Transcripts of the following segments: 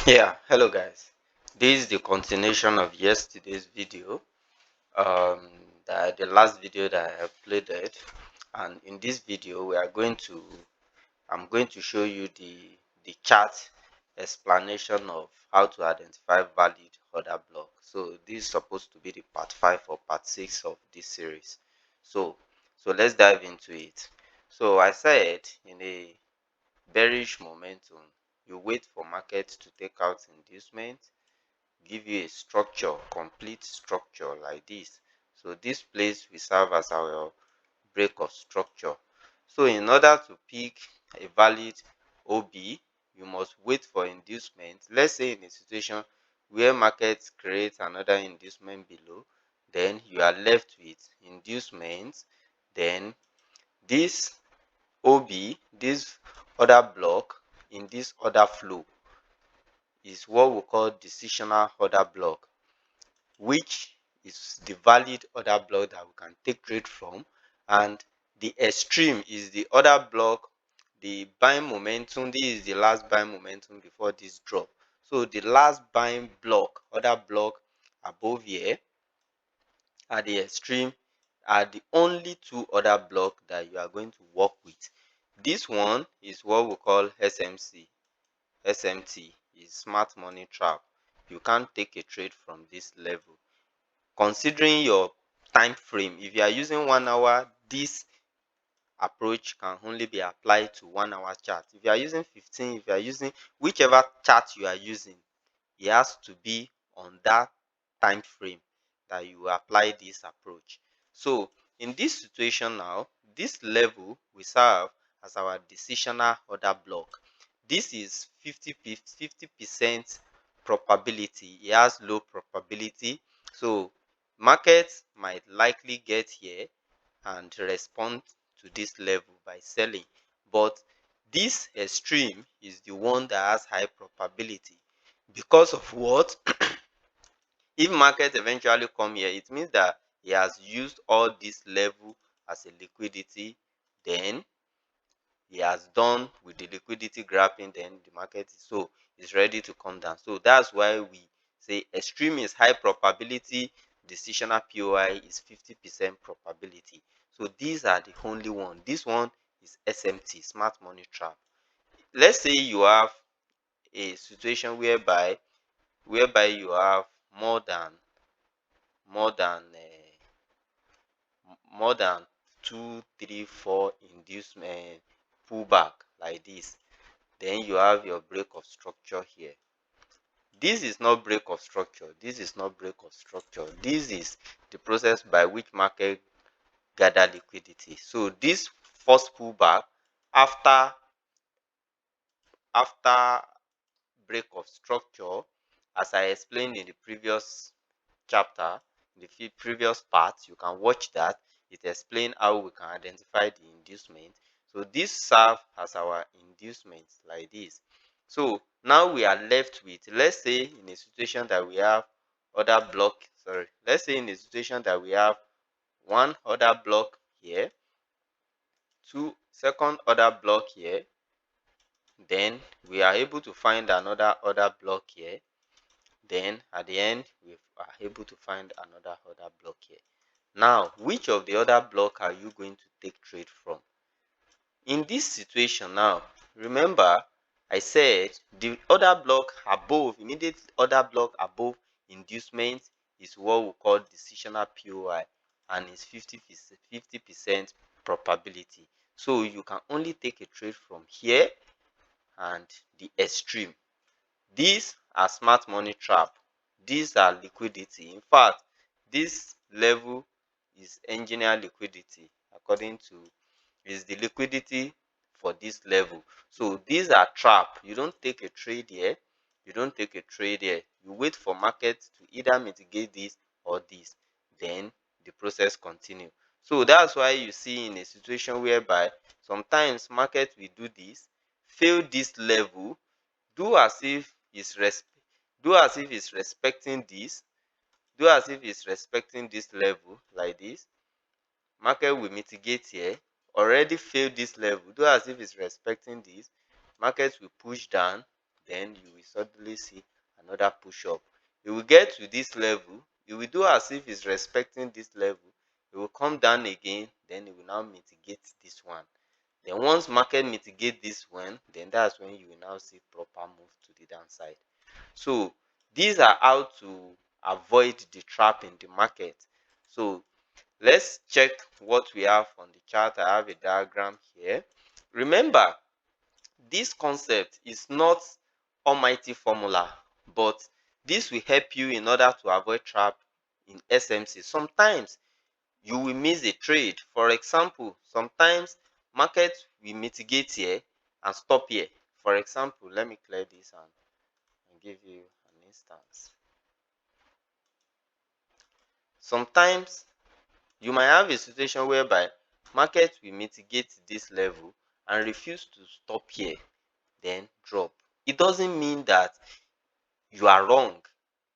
Yeah, hello guys. This is the continuation of yesterday's video. Um, the last video that I uploaded, and in this video, I'm going to show you the chart explanation of how to identify valid order block. So this is supposed to be the part 5 or part 6 of this series. So let's dive into it. So I said in a bearish momentum, you wait for market to take out inducement, give you a structure, complete structure like this. So this place will serve as our break of structure. So in order to pick a valid OB, you must wait for inducement. Let's say in a situation where market creates another inducement below, then you are left with inducement, then this OB, this other block in this order flow is what we call decisional order block, which is the valid order block that we can take trade from, and the extreme is the order block, the buying momentum. This is the last buying momentum before this drop. So the last buying block, order block above here at the extreme are the only two order block that you are going to work with. This one is what we call SMC. SMT is smart money trap. You can't take a trade from this level. Considering your time frame, if you are using 1 hour, this approach can only be applied to 1 hour chart. If you are using 15, if you are using whichever chart you are using, it has to be on that time frame that you apply this approach. So in this situation now, this level will serve as our decisional order block. This is 50% probability. It has low probability. So markets might likely get here and respond to this level by selling. But this extreme is the one that has high probability. Because of what? If market eventually come here, it means that he has used all this level as a liquidity, then he has done with the liquidity grabbing, then the market is ready to come down. So that's why we say extreme is high probability, decisional POI is 50% probability. So these are the only one. This one is SMT, smart money trap. Let's say you have a situation whereby you have more than more than more than 2, 3, 4 inducement pullback like this, then you have your break of structure here. This is not break of structure. This is not break of structure. This is the process by which market gather liquidity. So this first pullback after after break of structure, as I explained in the previous chapter, in the previous part, you can watch that. It explains how we can identify the inducement. So this serve as our inducement like this. So now we are left with, let's say in a situation that we have other block, let's say in a situation that we have one other block here, two second other block here, then we are able to find another other block here, then at the end we are able to find another other block here. Now which of the other block are you going to take trade from? In this situation now, remember I said the other block above, immediate other block above inducement is what we call decisional POI, and it's 50% probability. So you can only take a trade from here and the extreme. These are smart money trap. These are liquidity. In fact, this level is engineer liquidity according to is the liquidity for this level. So these are trap. You don't take a trade here. You don't take a trade here. You wait for market to either mitigate this or this. Then the process continue. So that's why you see in a situation whereby sometimes market will do this, fail this level, do as if do as if it's respecting this, do as if it's respecting this level like this. Market will mitigate here, already failed this level, do as if it's respecting this. Market will push down, then you will suddenly see another push up. It will get to this level, it will do as if it's respecting this level, it will come down again, then it will now mitigate this one. Then once market mitigate this one, then that's when you will now see proper move to the downside. So these are how to avoid the trap in the market. So let's check what we have on the chart. I have a diagram here. Remember, this concept is not almighty formula, but this will help you in order to avoid trap in SMC. Sometimes you will miss a trade. For example, sometimes market will mitigate here and stop here. For example, let me clear this and give you an instance. Sometimes you might have a situation whereby market will mitigate this level and refuse to stop here, then drop. It doesn't mean that you are wrong.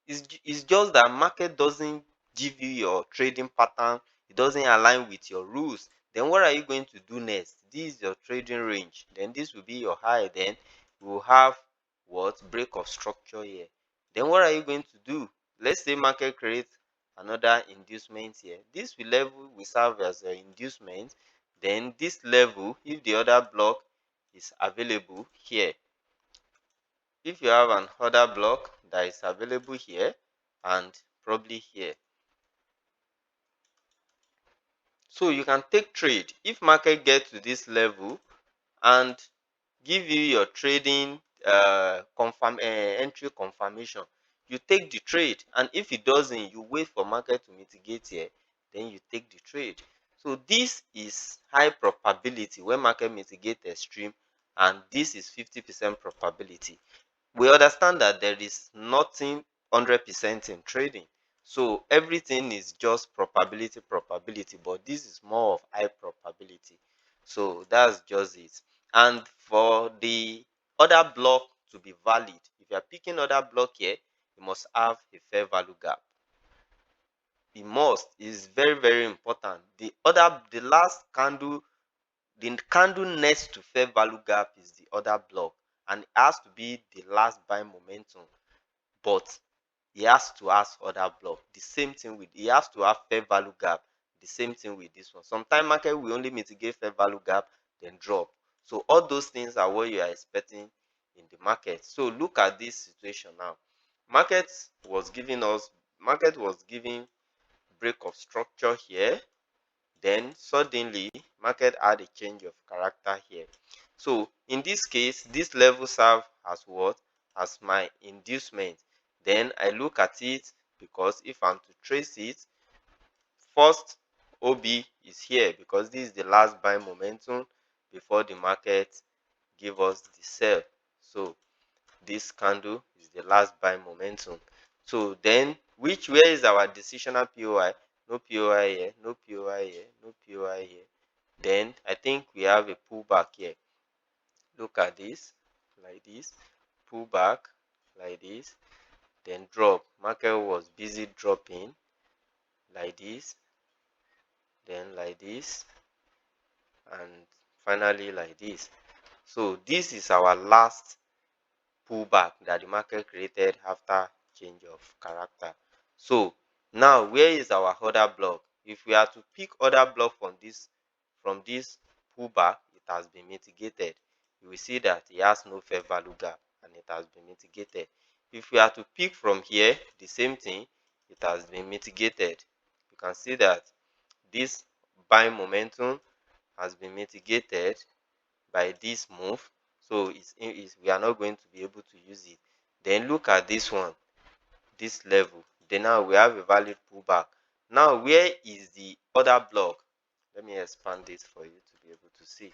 It's just that market doesn't give you your trading pattern, it doesn't align with your rules. Then what are you going to do next? This is your trading range, then this will be your high, then you will have what? Break of structure here. Then what are you going to do? Let's say market creates another inducement here, this level will serve as an inducement. Then this level, if the other block is available here, if you have an order block that is available here and probably here, so you can take trade. If market get to this level and give you your trading entry confirmation, you take the trade. And if it doesn't, you wait for market to mitigate here, then you take the trade. So this is high probability when market mitigate extreme, and this is 50% probability. We understand that there is nothing 100% in trading, so everything is just probability, but this is more of high probability. So that's just it. And for the other block to be valid, if you are picking other block here, you must have a fair value gap. It must, is very very important. The last candle, the candle next to fair value gap is the other block, and it has to be the last buy momentum, but he has to ask other block. The same thing with, he has to have fair value gap. The same thing with this one. Sometimes market will only mitigate fair value gap, then drop. So all those things are what you are expecting in the market. So look at this situation now. Market was giving break of structure here, then suddenly market had a change of character here. So in this case, this level serve as what? As my inducement. Then I look at it, because if I'm to trace it, first OB is here because this is the last buy momentum before the market give us the sell. So this candle is the last buy momentum. So then where is our decisional POI? No POI here, no POI here, no POI here. Then I think we have a pullback here. Look at this, like this, pullback like this, then drop. Market was busy dropping like this, then like this, and finally like this. So this is our last pullback that the market created after change of character. So now where is our other block? If we are to pick other block from this pullback, it has been mitigated. You will see that it has no fair value gap and it has been mitigated. If we are to pick from here, the same thing, it has been mitigated. You can see that this buying momentum has been mitigated by this move, so we are not going to be able to use it. Then look at this one, this level, then now we have a valid pullback. Now where is the other block? Let me expand this for you to be able to see.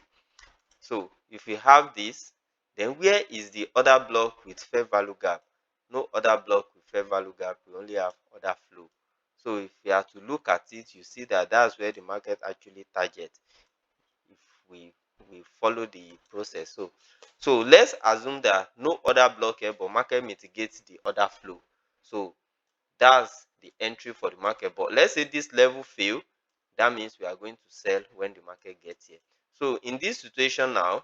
So if we have this, then where is the other block with fair value gap? No other block with fair value gap, we only have other flow. So if you are to look at it, you see that that's where the market actually targets if we follow the process. So let's assume that no other block here, but market mitigates the other flow. So that's the entry for the market. But let's say this level fail, that means we are going to sell when the market gets here. So in this situation now,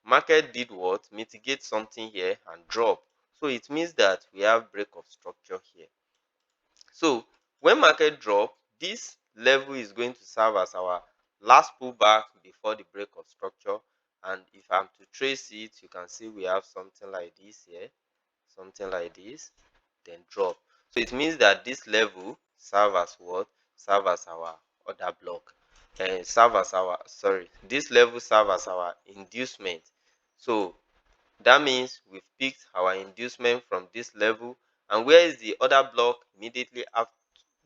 market did what? Mitigate something here and drop. So it means that we have break of structure here. So when market drop, this level is going to serve as our last pullback before the break of structure. And if I'm to trace it, you can see we have something like this here, something like this, then drop. So it means that this level serve as what? Serve as our order block. And serve as our, sorry, this level serve as our inducement. So that means we've picked our inducement from this level. And where is the other block immediately after,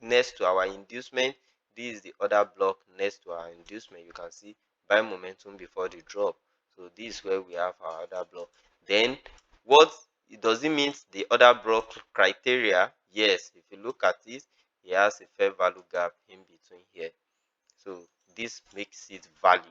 next to our inducement? This is the other block next to our inducement. You can see buy momentum before the drop. So this is where we have our other block. Then what it does it mean the other block criteria? Yes, if you look at it, it has a fair value gap in between here. So this makes it valid.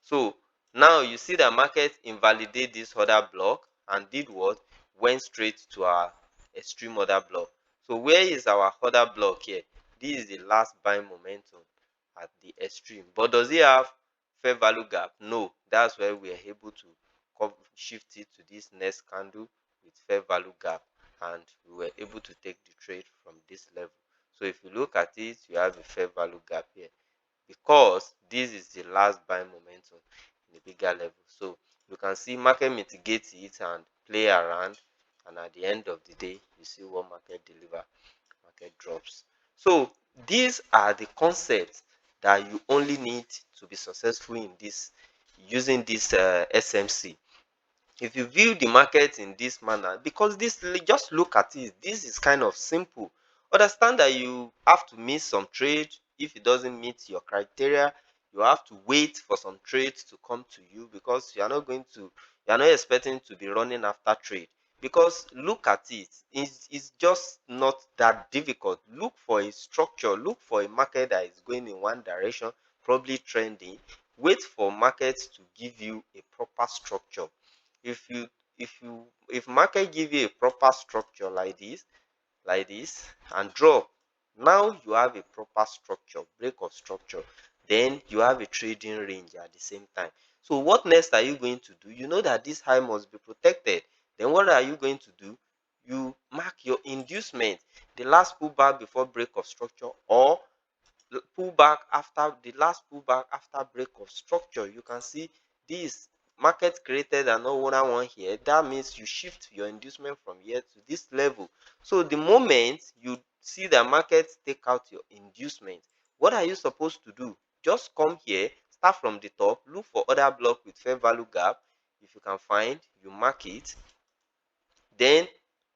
So now you see the market invalidate this other block and did what? Went straight to our extreme order block. So where is our other block here? This is the last buying momentum at the extreme. But does it have fair value gap? No. That's where we are able to shift it to this next candle with fair value gap, and we were able to take the trade from this level. So if you look at it, you have a fair value gap here, because this is the last buying momentum in a bigger level. So you can see market mitigates it and play around, and at the end of the day, you see what market deliver. Market drops. So these are the concepts that you only need to be successful in this, using this SMC. If you view the market in this manner, because this, just look at it, this is kind of simple. Understand that you have to miss some trade. If it doesn't meet your criteria, you have to wait for some trades to come to you, because you are not expecting to be running after trade. Because look at it, it's just not that difficult. Look for a structure, look for a market that is going in one direction, probably trending. Wait for markets to give you a proper structure. If you if you if market give you a proper structure like this and drop, now you have a proper structure, break of structure, then you have a trading range at the same time. So what next are you going to do? You know that this high must be protected. Then what are you going to do? You mark your inducement, the last pullback before break of structure, or pullback after the last pullback after break of structure. You can see this market created another one here. That means you shift your inducement from here to this level. So the moment you see the market take out your inducement, what are you supposed to do? Just come here, start from the top, look for other block with fair value gap. If you can find, you mark it. Then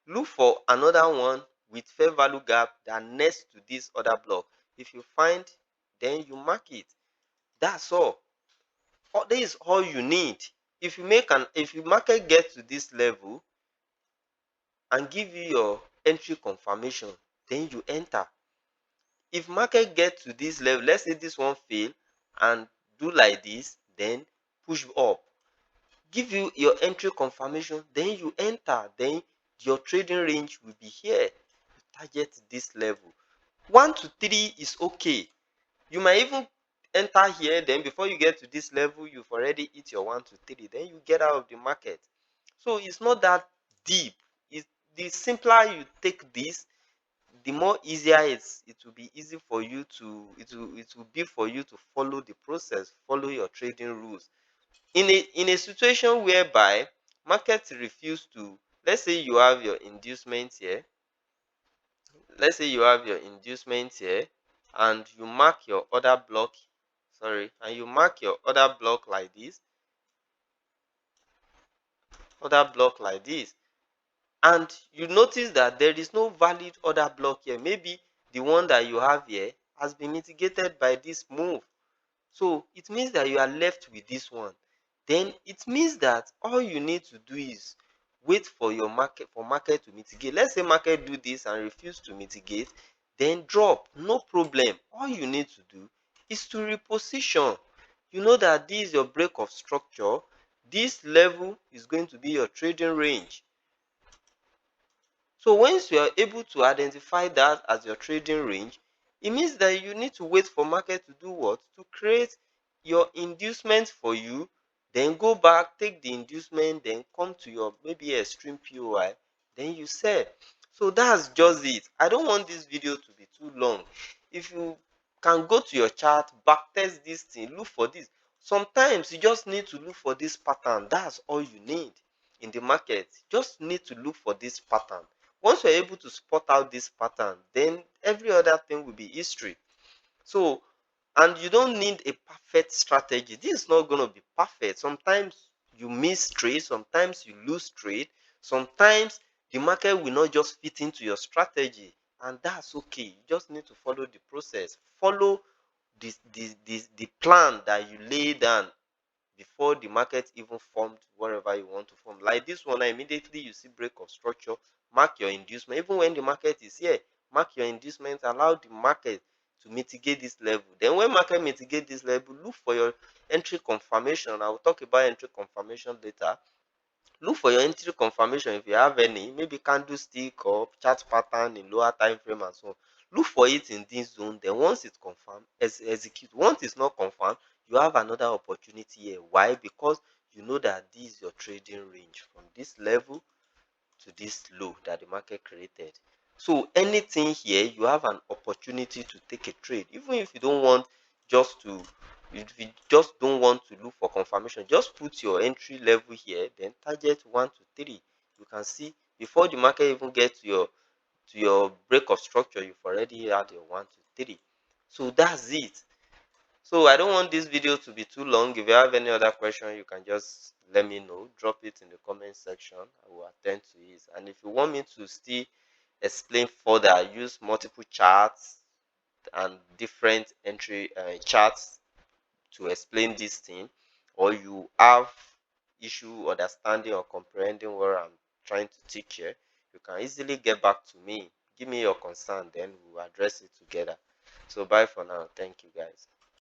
look for another one with fair value gap that next to this other block. If you find, then you mark it. That's all. This is all you need. If you market get to this level and give you your entry confirmation, then you enter. If market get to this level, let's say this one fail and do like this, then push up, give you your entry confirmation, then you enter. Then your trading range will be here. You target this level. 1 to 3 is okay. You might even enter here, then before you get to this level, you've already hit your 1 to 3, then you get out of the market. So it's not that deep. The simpler you take this, the more easier it will be easy for you to it will be for you to follow the process, follow your trading rules. In a situation whereby market refuse to, let's say you have your inducement here, and you mark your other block, and you mark your other block like this, and you notice that there is no valid other block here. Maybe the one that you have here has been mitigated by this move. So it means that you are left with this one. Then it means that all you need to do is wait for market to mitigate. Let's say market do this and refuse to mitigate, then drop. No problem. All you need to do is to reposition. You know that this is your break of structure. This level is going to be your trading range. So once you are able to identify that as your trading range, it means that you need to wait for market to do what? To create your inducement for you. then go back, take the inducement, then come to your maybe extreme POI, then you sell. So that's just it. I don't want this video to be too long. If you can go to your chart, backtest this thing, look for this. Sometimes you just need to look for this pattern. That's all you need in the market. Just need to look for this pattern. Once you're able to spot out this pattern, then every other thing will be history. So, and you don't need a perfect strategy. This is not going to be perfect. Sometimes you miss trade, sometimes you lose trade, sometimes the market will not just fit into your strategy, and that's okay. You just need to follow the process, follow the plan that you lay down before the market even formed wherever you want to form. Like this one, immediately you see break of structure, mark your inducement. Even when the market is here, mark your inducement, allow the market to mitigate this level. Then when market mitigate this level, look for your entry confirmation. I will talk about entry confirmation later. Look for your entry confirmation if you have any, maybe candlestick or chart pattern in lower time frame and so on. Look for it in this zone. Then once it's confirmed, execute. Once it's not confirmed, you have another opportunity here. Why? Because you know that this is your trading range from this level to this low that the market created. So anything here, you have an opportunity to take a trade. Even if you don't want just to, if you just don't want to look for confirmation, just put your entry level here, then target 1 to 3. You can see before the market even gets to your break of structure, you've already had your 1 to 3. So that's it. So I don't want this video to be too long. If you have any other question, you can just let me know. Drop it in the comment section. I will attend to it. And if you want me to still explain further, use multiple charts and different entry charts to explain this thing, or you have issue understanding or comprehending what I'm trying to teach here, you can easily get back to me. Give me your concern, then we'll address it together. So bye for now. Thank you guys.